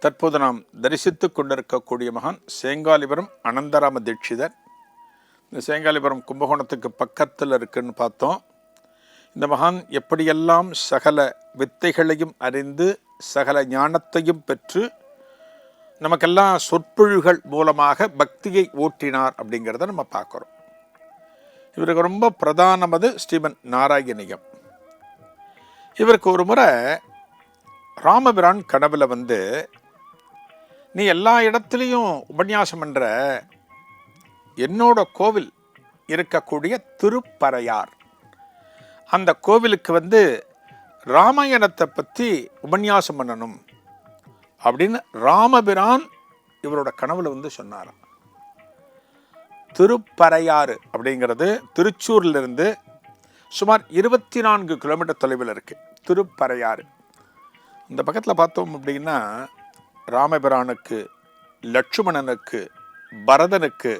தற்போது நாம் தரிசித்து கொண்டிருக்கக்கூடிய மகான் சேங்காலிபுரம் அனந்தராம தீட்சிதர். இந்த சேங்காலிபுரம் கும்பகோணத்துக்கு பக்கத்தில் இருக்குன்னு பார்த்தோம். இந்த மகான் எப்படியெல்லாம் சகல வித்தைகளையும் அறிந்து சகல ஞானத்தையும் பெற்று நமக்கெல்லாம் சொற்பொழிகள் மூலமாக பக்தியை ஊட்டினார் அப்படிங்கிறத நம்ம பார்க்குறோம். இவருக்கு ரொம்ப பிரதானமது ஸ்ரீமன் நாராயணியம். இவருக்கு ஒரு முறை ராமபிரான் கனவுல வந்து, நீ எல்லா இடத்துலையும் உபன்யாசம் பண்ற, என்னோட கோவில் இருக்கக்கூடிய திருப்பறையார் அந்த கோவிலுக்கு வந்து ராமாயணத்தை பற்றி உபன்யாசம் பண்ணணும் அப்படின்னு ராமபிரான் இவரோட கனவுல வந்து சொன்னாராம். திருப்பறையாறு அப்படிங்கிறது திருச்சூர்லேருந்து சுமார் 24 கிலோமீட்டர் தொலைவில் இருக்கு. திருப்பறையாறு இந்த பக்கத்தில் பார்த்தோம் அப்படின்னா ராமபிரானுக்கு, லட்சுமணனுக்கு, பரதனுக்கு,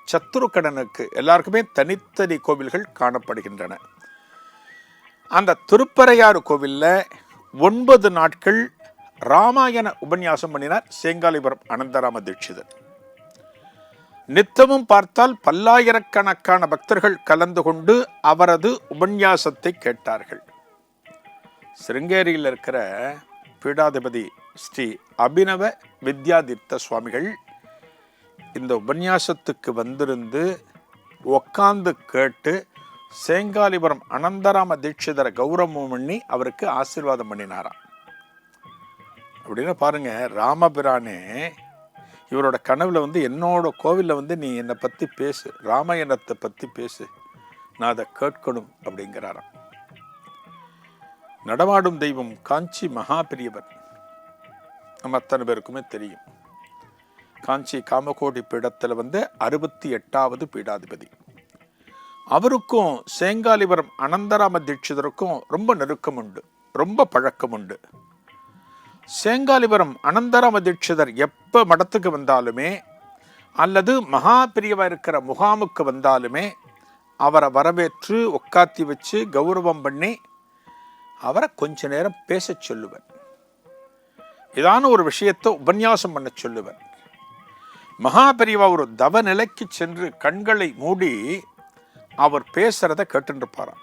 சத்ருகணனுக்கு எல்லாருக்குமே தனித்தனி கோவில்கள் காணப்படுகின்றன. அந்த திருப்பறையாறு கோவிலில் 9 நாட்கள் ராமாயண உபன்யாசம் பண்ணினார் சேங்காலிபுரம் அனந்தராம தீட்சிதர். நித்தமும் பார்த்தால் பல்லாயிரக்கணக்கான பக்தர்கள் கலந்து கொண்டு அவரது உபன்யாசத்தை கேட்டார்கள். சிருங்கேரியில் இருக்கிற பீடாதிபதி ஸ்ரீ அபினவ வித்யாதீர்த்த சுவாமிகள் இந்த உபன்யாசத்துக்கு வந்திருந்து உக்காந்து கேட்டு சேங்காலிபுரம் அனந்தராம தீட்சிதரை கௌரவம் பண்ணி அவருக்கு ஆசீர்வாதம் பண்ணினாராம். அப்படின்னு பாருங்க, ராமபிரானே இவரோட கனவுல வந்து என்னோட கோவிலில் வந்து நீ என்னை பற்றி பேசு, ராமாயணத்தை பற்றி பேசு, நான் அதை கேட்கணும் அப்படிங்கிறாராம். நடமாடும் தெய்வம் காஞ்சி மகா பெரியவர் நம்ம அத்தனை பேருக்குமே தெரியும். காஞ்சி காமகோடி பீடத்தில் வந்து 68வது பீடாதிபதி. அவருக்கும் சேங்காலிபுரம் அனந்தராம தீட்சிதருக்கும் ரொம்ப நெருக்கம் உண்டு, ரொம்ப பழக்கம் உண்டு. சேங்காலிபுரம் அனந்தராம தீட்சிதர் எப்போ மடத்துக்கு வந்தாலுமே அல்லது மகா பெரியவா இருக்கிற முகாமுக்கு வந்தாலுமே அவரை வரவேற்று உட்காத்தி வச்சு கௌரவம் பண்ணி அவரை கொஞ்ச நேரம் பேச சொல்லுவர். இதான ஒரு விஷயத்தை உபன்யாசம் பண்ண சொல்லுவர். மகா பெரியவா ஒரு தவ நிலைக்கு சென்று கண்களை மூடி அவர் பேசுறத கேட்டுருப்பாராம்.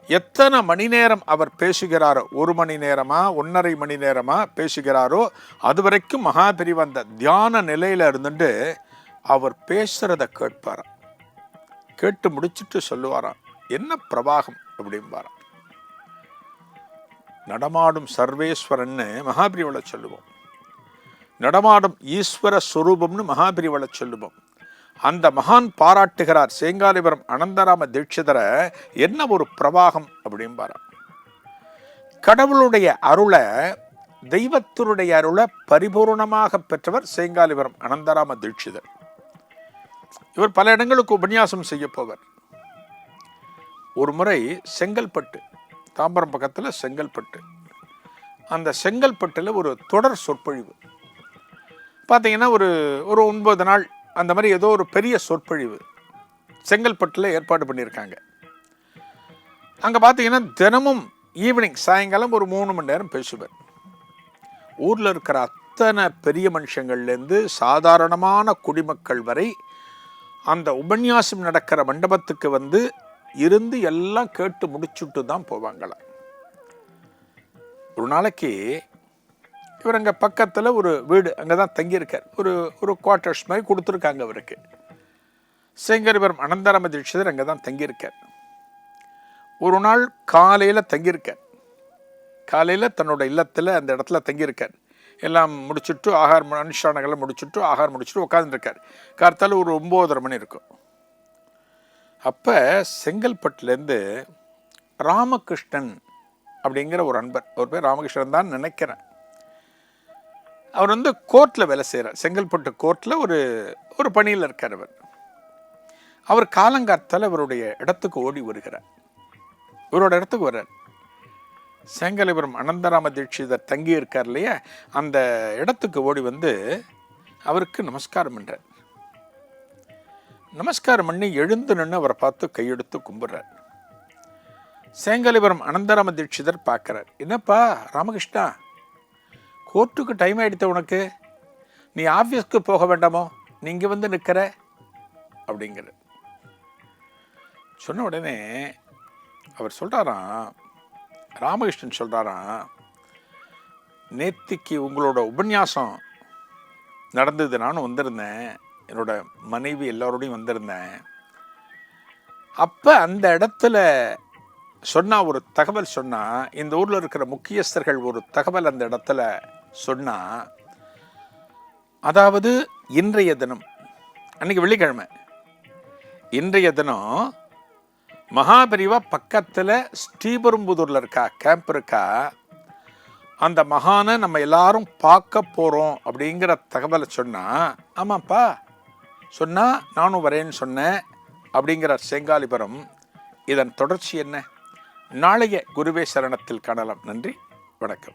எத்தனை மணி நேரம் அவர் பேசுகிறாரோ, 1 மணி நேரமா 1.5 மணி நேரமா பேசுகிறாரோ அது வரைக்கும் மகா பெரியவா அந்த தியான நிலையில இருந்துட்டு அவர் பேசுறத கேட்பாராம். கேட்டு முடிச்சுட்டு சொல்லுவாராம், என்ன பிரவாகம் அப்படிம்பாராம். நடமாடும் சர்வேஸ்வரன்னு மகாபிரிவளை சொல்லுவோம், நடமாடும் ஈஸ்வர ஸ்வரூபம்னு மகாபிரிவளை சொல்லுவோம். அந்த மகான் பாராட்டுகிறார் சேங்காலிபுரம் அனந்தராம தீட்சிதரை, என்ன ஒரு பிரவாகம் அப்படிம்பாராம். கடவுளுடைய அருளை, தெய்வத்தினுடைய அருளை பரிபூர்ணமாக பெற்றவர் சேங்காலிபுரம் அனந்தராம தீட்சிதர். இவர் பல இடங்களுக்கு உபன்யாசம் செய்ய போவர். ஒரு முறை செங்கல்பட்டு, தாம்பரம் பக்கத்தில் செங்கல்பட்டு, அந்த செங்கல்பட்டில் ஒரு தொடர் சொற்பொழிவு பார்த்தீங்கன்னா ஒரு 9 நாள் அந்த மாதிரி ஏதோ ஒரு பெரிய சொற்பொழிவு செங்கல்பட்டில் ஏற்பாடு பண்ணியிருக்காங்க. அங்கே பார்த்தீங்கன்னா தினமும் ஈவினிங் சாயங்காலம் ஒரு 3 மணி நேரம் பேசுவார். ஊரில் இருக்கிற அத்தனை பெரிய மனுஷங்கள்லேருந்து சாதாரணமான குடிமக்கள் வரை அந்த உபன்யாசம் நடக்கிற மண்டபத்துக்கு வந்து இருந்து எல்லாம் கேட்டு முடிச்சுட்டு தான் போவாங்களாம். ஒரு நாளைக்கு இவர் அங்கே பக்கத்தில் ஒரு வீடு அங்கே தான் தங்கியிருக்கார். ஒரு குவார்ட்டர்ஸ் மாதிரி கொடுத்துருக்காங்க அவருக்கு. சேங்காலிபுரம் அனந்தராம தீட்சிதர் அங்கே தான் தங்கியிருக்கார். ஒரு நாள் காலையில் தங்கியிருக்கார். காலையில் தன்னோட இல்லத்தில் அந்த இடத்துல தங்கியிருக்கார். எல்லாம் முடிச்சுட்டு அனுஷ்டானங்கள்லாம் முடிச்சுட்டு ஆகாரம் முடிச்சுட்டு உட்காந்துருக்கார். கார்த்தால ஒரு 9:30 மணி இருக்கும். அப்போ செங்கல்பட்டுலேருந்து ராமகிருஷ்ணன் அப்படிங்கிற ஒரு அன்பர், ஒரு பேர் ராமகிருஷ்ணன் தான் நினைக்கிறேன், அவர் வந்து கோர்ட்டில் வேலை செய்கிறார். செங்கல்பட்டு கோர்ட்டில் ஒரு பணியில் இருக்கார். அவர் காலங்காத்தால் இவருடைய இடத்துக்கு ஓடி வருகிறார். இவரோட இடத்துக்கு வர்றார். சேங்காலிபுரம் அனந்தராம தீட்சிதர் தங்கி இருக்கார் இல்லையா, அந்த இடத்துக்கு ஓடி வந்து அவருக்கு நமஸ்காரம் பண்ணுறார். நமஸ்காரம் பண்ணி எழுந்து நின்று அவரை பார்த்து கையெடுத்து கும்பிட்றார். சேங்காலிபுரம் அனந்தராம தீட்சிதர் பார்க்குறார். என்னப்பா ராமகிருஷ்ணா, கோர்ட்டுக்கு டைம் ஆகிடுத்த உனக்கு, நீ ஆஃபீஸ்க்கு போக வேண்டாமோ, நீ இங்கே வந்து நிற்கிற அப்படிங்கிற சொன்ன உடனே அவர் சொல்கிறாராம், ராமகிருஷ்ணன் சொல்கிறாராம், நேத்திக்கு உங்களோட உபன்யாசம் நடந்தது, நானும் வந்திருந்தேன், என்னோட மனைவி எல்லோரோடையும் வந்திருந்தேன். அப்போ அந்த இடத்துல சொன்னா ஒரு தகவல் சொன்னா, இந்த ஊரில் இருக்கிற முக்கியஸ்தர்கள் ஒரு தகவல் அந்த இடத்துல சொன்னா, அதாவது இன்றைய தினம், அன்னைக்கு வெள்ளிக்கிழமை, இன்றைய தினம் மகாபெரிவா பக்கத்தில் ஸ்ரீபெரும்புதூரில் இருக்கா, கேம்ப் இருக்கா, அந்த மகானை நம்ம எல்லாரும் பார்க்க போகிறோம் அப்படிங்கிற தகவலை சொன்னா, ஆமாப்பா சொன்னா நானும் வரேன்னு சொன்னேன் அப்படிங்கிற செங்காலிபுரம். இதன் தொடர்ச்சி என்ன? நாளைய குருவே சரணத்தில் காணலாம். நன்றி, வணக்கம்.